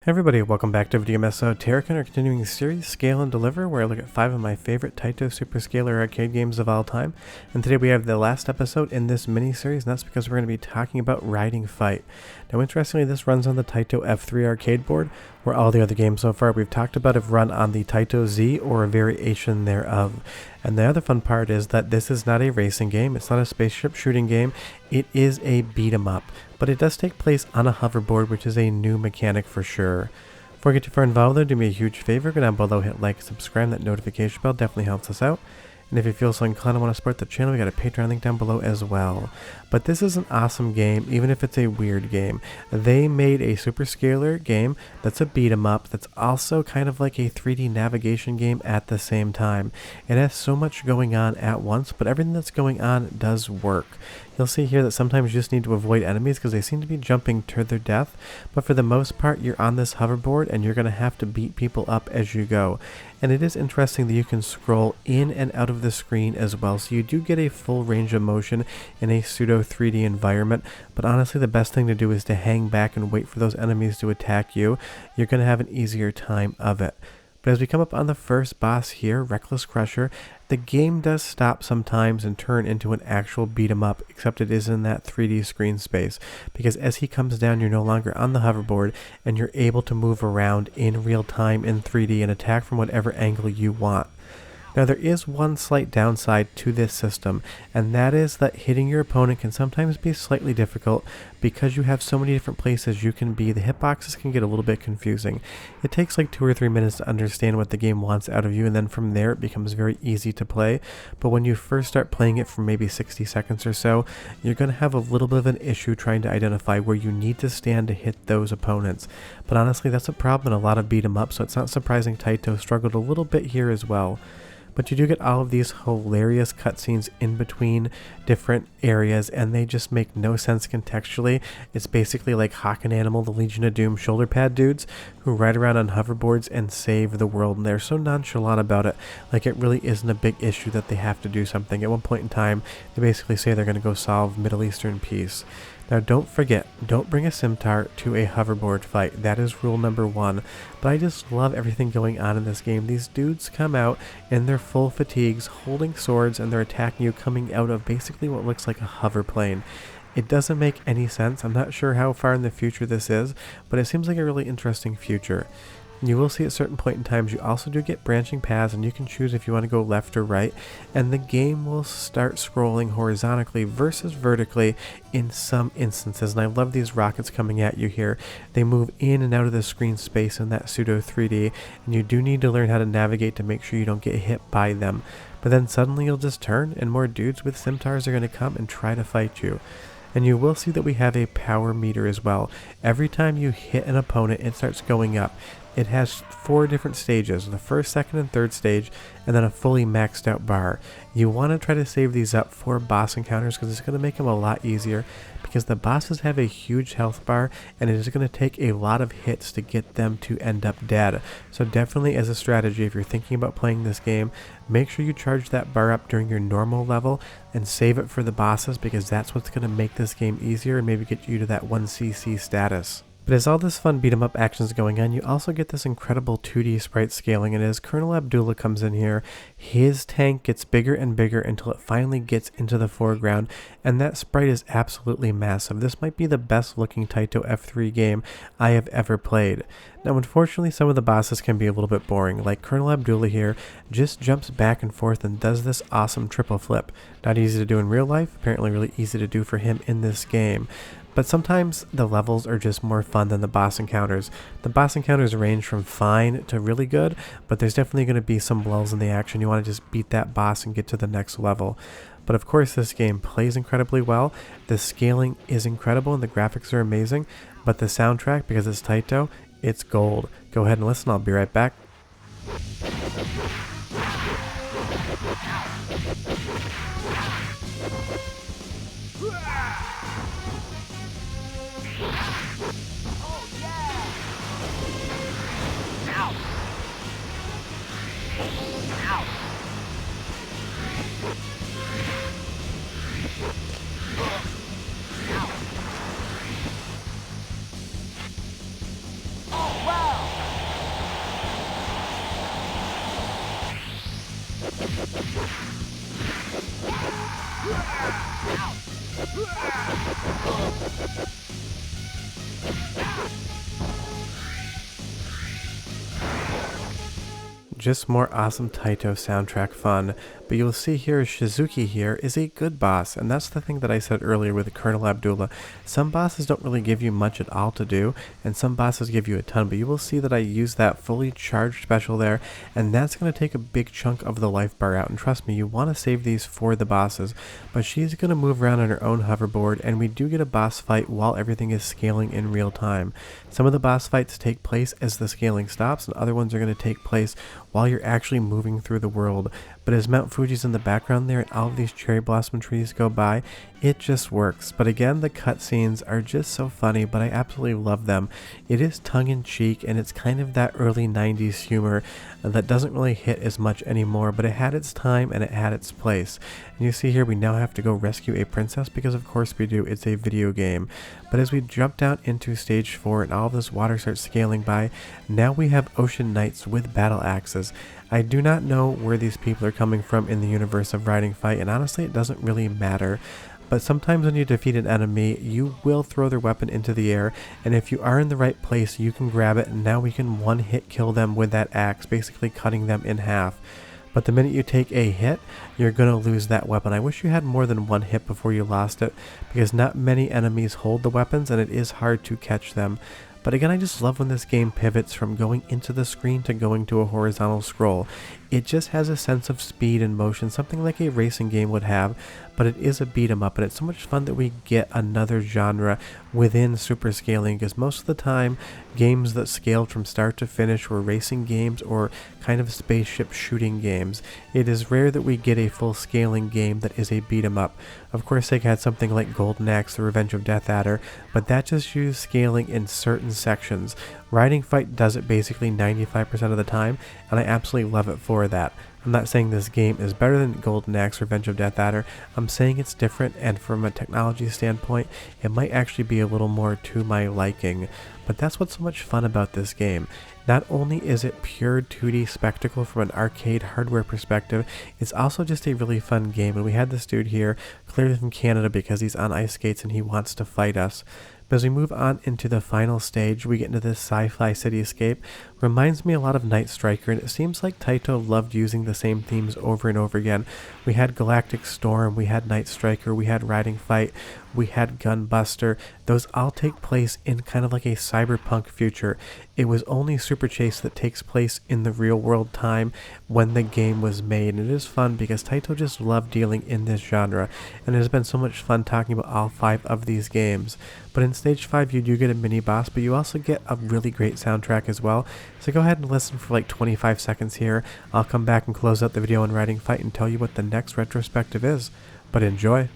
Hey everybody, welcome back to Video Game So Terrakin are continuing the series Scale and Deliver, where I look at 5 of my favorite Taito Superscalar arcade games of all time. And today we have the last episode in this mini-series, and that's because we're going to be talking about Riding Fight. Now interestingly, this runs on the Taito F3 arcade board, where all the other games so far we've talked about have run on the Taito Z or a variation thereof. And the other fun part is that this is not a racing game, it's not a spaceship shooting game, it is a beat 'em up. But it does take place on a hoverboard, which is a new mechanic for sure. Before I get too far involved though, do me a huge favor, go down below, hit like, subscribe, that notification bell definitely helps us out. And if you feel so inclined and want to support the channel, we got a Patreon link down below as well. But this is an awesome game, even if it's a weird game. They made a Superscalar game that's a beat 'em up that's also kind of like a 3D navigation game at the same time. It has so much going on at once, but everything that's going on does work. You'll see here that sometimes you just need to avoid enemies because they seem to be jumping to their death, but for the most part you're on this hoverboard and you're going to have to beat people up as you go. And it is interesting that you can scroll in and out of the screen as well, so you do get a full range of motion in a pseudo 3D environment, but honestly the best thing to do is to hang back and wait for those enemies to attack you. You're going to have an easier time of it. But as we come up on the first boss here, Reckless Crusher, the game does stop sometimes and turn into an actual beat 'em up, except it is in that 3D screen space, because as he comes down you're no longer on the hoverboard and you're able to move around in real time in 3D and attack from whatever angle you want. Now there is one slight downside to this system, and that is that hitting your opponent can sometimes be slightly difficult because you have so many different places you can be. The hitboxes can get a little bit confusing. It takes like 2 or 3 minutes to understand what the game wants out of you, and then from there it becomes very easy to play. But when you first start playing it for maybe 60 seconds or so, you're going to have a little bit of an issue trying to identify where you need to stand to hit those opponents. But honestly, that's a problem in a lot of beat 'em up, so it's not surprising Taito struggled a little bit here as well. But you do get all of these hilarious cutscenes in between different areas, and they just make no sense contextually. It's basically like Hawk and Animal, the Legion of Doom shoulder pad dudes who ride around on hoverboards and save the world, and they're so nonchalant about it, like it really isn't a big issue that they have to do something. At one point in time, they basically say they're going to go solve Middle Eastern peace. Now don't forget, don't bring a scimitar to a hoverboard fight. That is rule number 1. But I just love everything going on in this game. These dudes come out in their full fatigues, holding swords, and they're attacking you coming out of basically what looks like a hover plane. It doesn't make any sense. I'm not sure how far in the future this is, but it seems like a really interesting future. You will see at certain point in times you also do get branching paths, and you can choose if you want to go left or right, and the game will start scrolling horizontally versus vertically in some instances. And I love these rockets coming at you here. They move in and out of the screen space in that pseudo 3D, and you do need to learn how to navigate to make sure you don't get hit by them. But then suddenly you'll just turn and more dudes with scimitars are going to come and try to fight you. And you will see that we have a power meter as well. Every time you hit an opponent, it starts going up. It has 4 different stages, the first, second, and third stage, and then a fully maxed out bar. You want to try to save these up for boss encounters because it's going to make them a lot easier, because the bosses have a huge health bar and it is going to take a lot of hits to get them to end up dead. So definitely as a strategy, if you're thinking about playing this game, make sure you charge that bar up during your normal level and save it for the bosses, because that's what's going to make this game easier and maybe get you to that 1cc status. But as all this fun beat 'em up action is going on, you also get this incredible 2D sprite scaling, and as Colonel Abdullah comes in here, his tank gets bigger and bigger until it finally gets into the foreground, and that sprite is absolutely massive. This might be the best looking Taito F3 game I have ever played. Now unfortunately some of the bosses can be a little bit boring, like Colonel Abdullah here just jumps back and forth and does this awesome triple flip. Not easy to do in real life, apparently really easy to do for him in this game. But sometimes the levels are just more fun than the boss encounters. The boss encounters range from fine to really good, but there's definitely going to be some lulls in the action. You want to just beat that boss and get to the next level. But of course this game plays incredibly well, the scaling is incredible and the graphics are amazing, but the soundtrack, because it's Taito, it's gold. Go ahead and listen, I'll be right back. Oh, wow. Just more awesome Taito soundtrack fun, but you'll see here Shizuki here is a good boss, and that's the thing that I said earlier with Colonel Abdullah. Some bosses don't really give you much at all to do, and some bosses give you a ton, but you will see that I use that fully charged special there, and that's going to take a big chunk of the life bar out, and trust me, you want to save these for the bosses, but she's going to move around on her own hoverboard, and we do get a boss fight while everything is scaling in real time. Some of the boss fights take place as the scaling stops, and other ones are going to take place while you're actually moving through the world. But as Mount Fuji's in the background there and all of these cherry blossom trees go by, it just works. But again, the cutscenes are just so funny, but I absolutely love them. It is tongue-in-cheek, and it's kind of that early 90s humor that doesn't really hit as much anymore, but it had its time and it had its place. And you see here we now have to go rescue a princess, because of course we do, it's a video game. But as we jump down into stage 4 and all of this water starts scaling by, now we have ocean knights with battle axes. I do not know where these people are coming from in the universe of Riding Fight, and honestly it doesn't really matter. But sometimes when you defeat an enemy, you will throw their weapon into the air, and if you are in the right place, you can grab it, and now we can one-hit kill them with that axe, basically cutting them in half. But the minute you take a hit, you're going to lose that weapon. I wish you had more than one hit before you lost it, because not many enemies hold the weapons, and it is hard to catch them. But again, I just love when this game pivots from going into the screen to going to a horizontal scroll. It just has a sense of speed and motion, something like a racing game would have, but it is a beat 'em up, and it's so much fun that we get another genre within super scaling, because most of the time games that scaled from start to finish were racing games or kind of spaceship shooting games. It is rare that we get a full scaling game that is a beat 'em up. Of course, Sega had something like Golden Axe, The Revenge of Death Adder, but that just used scaling in certain sections. Riding Fight does it basically 95% of the time, and I absolutely love it for that. I'm not saying this game is better than Golden Axe, Revenge of Death Adder. I'm saying it's different, and from a technology standpoint, it might actually be a little more to my liking. But that's what's so much fun about this game. Not only is it pure 2D spectacle from an arcade hardware perspective, it's also just a really fun game. And we had this dude here, clearly from Canada, because he's on ice skates and he wants to fight us. But as we move on into the final stage, we get into this sci-fi cityscape. Reminds me a lot of Night Striker, and it seems like Taito loved using the same themes over and over again. We had Galactic Storm, we had Night Striker, we had Riding Fight, we had Gunbuster. Those all take place in kind of like a cyberpunk future. It was only Super Chase that takes place in the real world time when the game was made, and it is fun because Taito just loved dealing in this genre, and it has been so much fun talking about all 5 of these games. But in stage 5 you do get a mini boss, but you also get a really great soundtrack as well. So go ahead and listen for like 25 seconds here. I'll come back and close out the video on Riding Fight and tell you what the next retrospective is. But enjoy!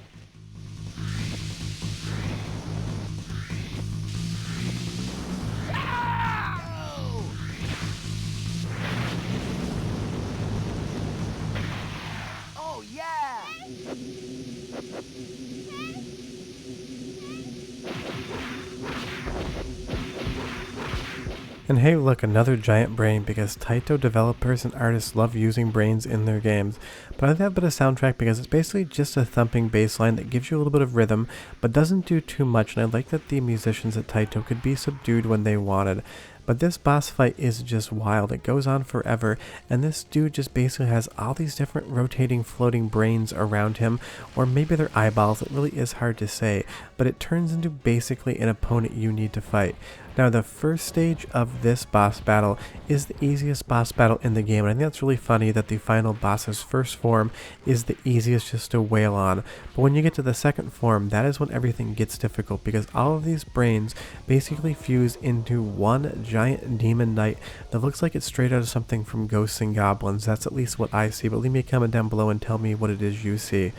And hey, look, another giant brain, because Taito developers and artists love using brains in their games. But I like that bit of soundtrack because it's basically just a thumping bass line that gives you a little bit of rhythm, but doesn't do too much, and I like that the musicians at Taito could be subdued when they wanted. But this boss fight is just wild. It goes on forever, and this dude just basically has all these different rotating floating brains around him, or maybe they're eyeballs. It really is hard to say, but it turns into basically an opponent you need to fight. Now, the first stage of this boss battle is the easiest boss battle in the game, and I think that's really funny that the final boss's first form is the easiest just to wail on. But when you get to the second form, that is when everything gets difficult, because all of these brains basically fuse into one giant demon knight that looks like it's straight out of something from Ghosts and Goblins. That's at least what I see, but leave me a comment down below and tell me what it is you see.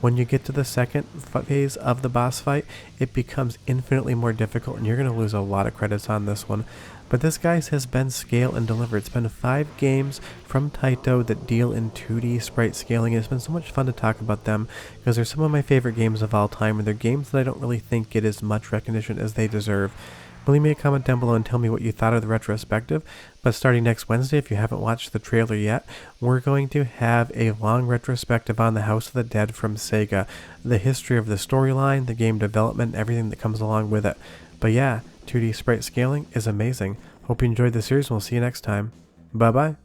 When you get to the second phase of the boss fight, it becomes infinitely more difficult, and you're going to lose a lot of credits on this one. But this, guys, has been Scale and Deliver. It's been 5 games from Taito that deal in 2D sprite scaling, and it's been so much fun to talk about them because they're some of my favorite games of all time, and they're games that I don't really think get as much recognition as they deserve. Leave me a comment down below and tell me what you thought of the retrospective. But starting next Wednesday, if you haven't watched the trailer yet, we're going to have a long retrospective on the House of the Dead from Sega. The history of the storyline, the game development, everything that comes along with it. But yeah, 2D sprite scaling is amazing. Hope you enjoyed the series and we'll see you next time. Bye bye.